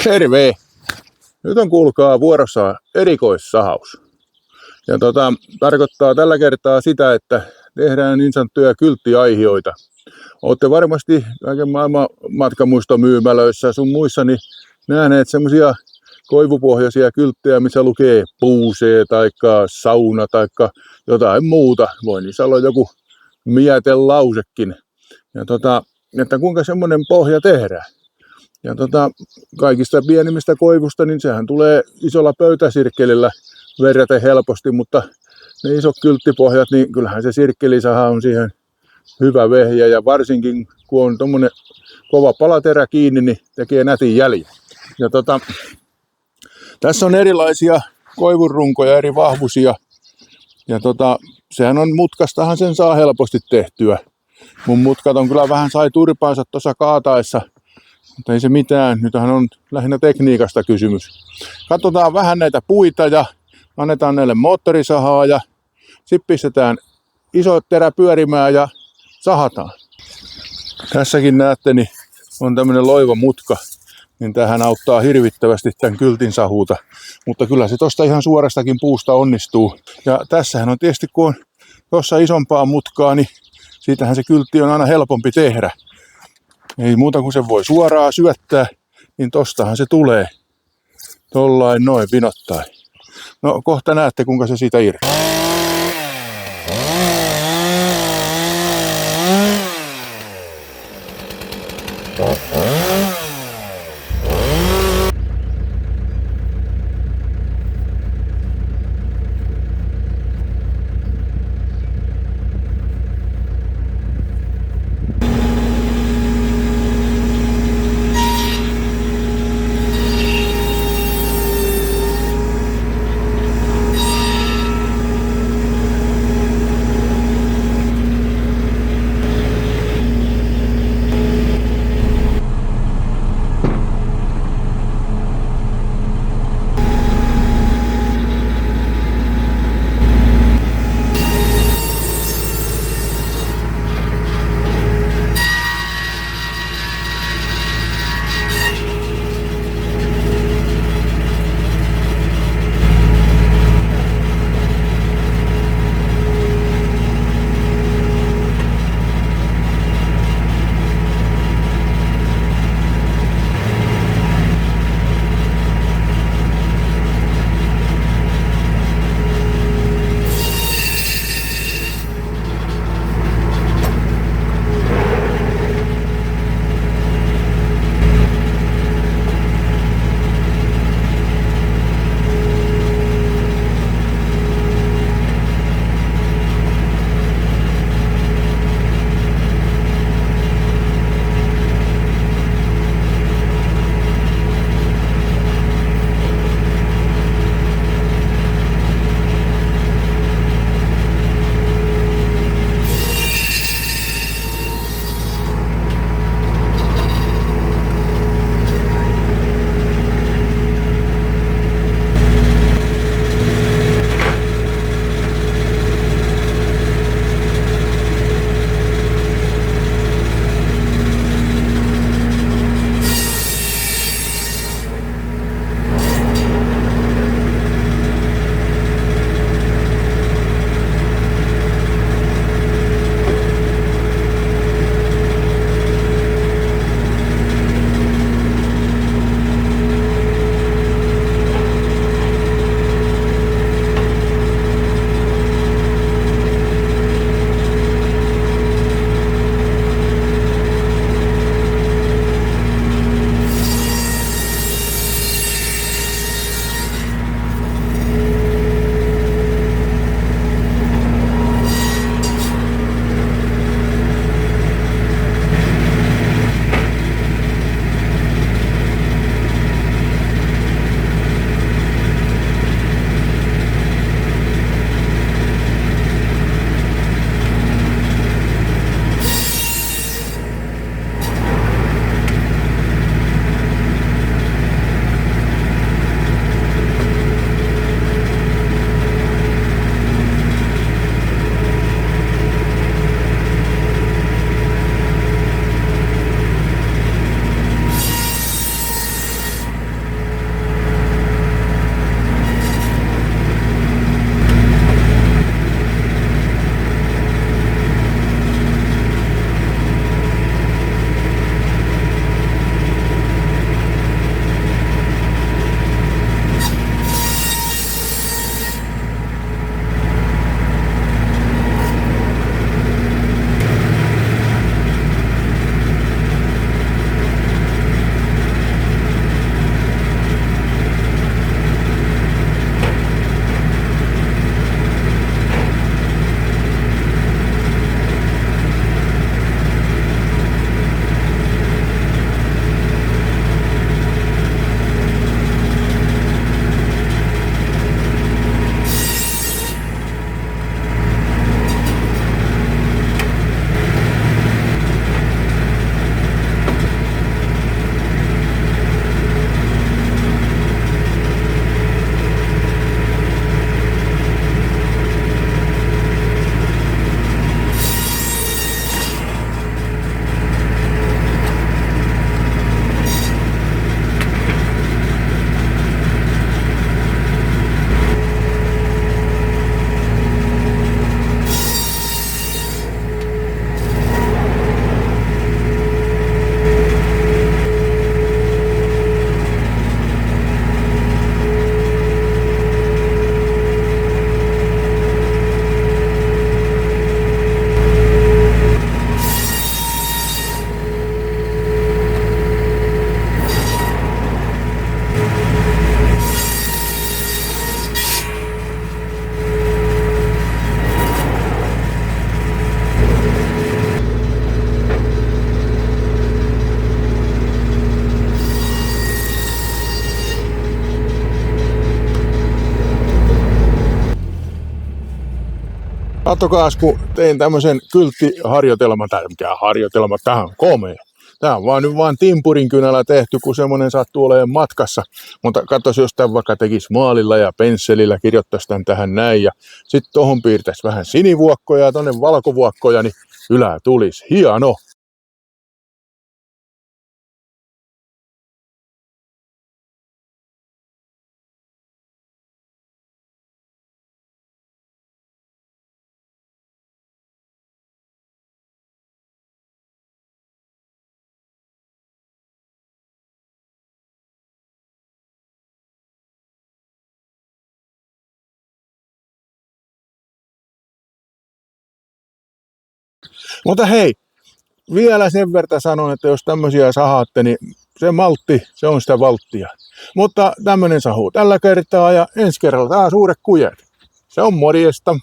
Terve! Nyt on kuulkaa vuorossa erikoissahaus. Ja tarkoittaa tällä kertaa sitä, että tehdään niin sanottuja kylttiaihioita. Olette varmasti kaiken maailman matkamuistomyymälöissä sun muissa niin nähneet semmosia koivupohjaisia kylttejä, missä lukee puusee taikka sauna taikka jotain muuta. Voi niissä olla joku mietelausekin. Ja että kuinka semmonen pohja tehdään. Ja kaikista pienimmistä koivusta, niin sehän tulee isolla pöytäsirkkelillä verraten helposti, mutta ne isot kylttipohjat, niin kyllähän se sirkkelisaha on siihen hyvä vehjä. Ja varsinkin kun on tommonen kova palaterä kiinni, niin tekee nätin jäljen. Ja tässä on erilaisia koivunrunkoja, eri vahvuisia. Ja sehän on mutkastahan sen saa helposti tehtyä. Mun mutkat on kyllä vähän sai turpaansa tuossa kaataessa. Mutta ei se mitään, nythän on lähinnä tekniikasta kysymys. Katsotaan vähän näitä puita ja annetaan näille moottorisahaa ja sitten pistetään iso terä pyörimään ja sahataan. Tässäkin näette, niin on tämmönen loiva mutka, niin tähän auttaa hirvittävästi tämän kyltin sahuuta. Mutta kyllä se tosta ihan suorastakin puusta onnistuu. Ja tässähän on tietysti, kun on tuossa isompaa mutkaa, niin siitähän se kyltti on aina helpompi tehdä. Ei muuta kuin se voi suoraan syöttää, niin tostahan se tulee. Tollain noin vinottain. No kohta näette kuinka se siitä irti. Kattokaas, kun tein tämmöisen kylttiharjoitelman, tai mikä harjoitelma, tähän on komea. Tää on vaan timpurin kynällä tehty, kun semmonen sattuu olemaan matkassa. Mutta katsos, jos tämän vaikka tekisi maalilla ja pensselillä, kirjoittaisi tämän tähän näin. Ja sitten tohon piirtäisi vähän sinivuokkoja ja tonne valkovuokkoja, niin ylää tulisi. Hieno! Mutta hei, vielä sen verran sanon, että jos tämmöisiä sahaatte, niin se maltti, se on sitä valttia. Mutta tämmönen sahu tällä kertaa ja ensi kerralla taas uudet kujet. Se on morjesta.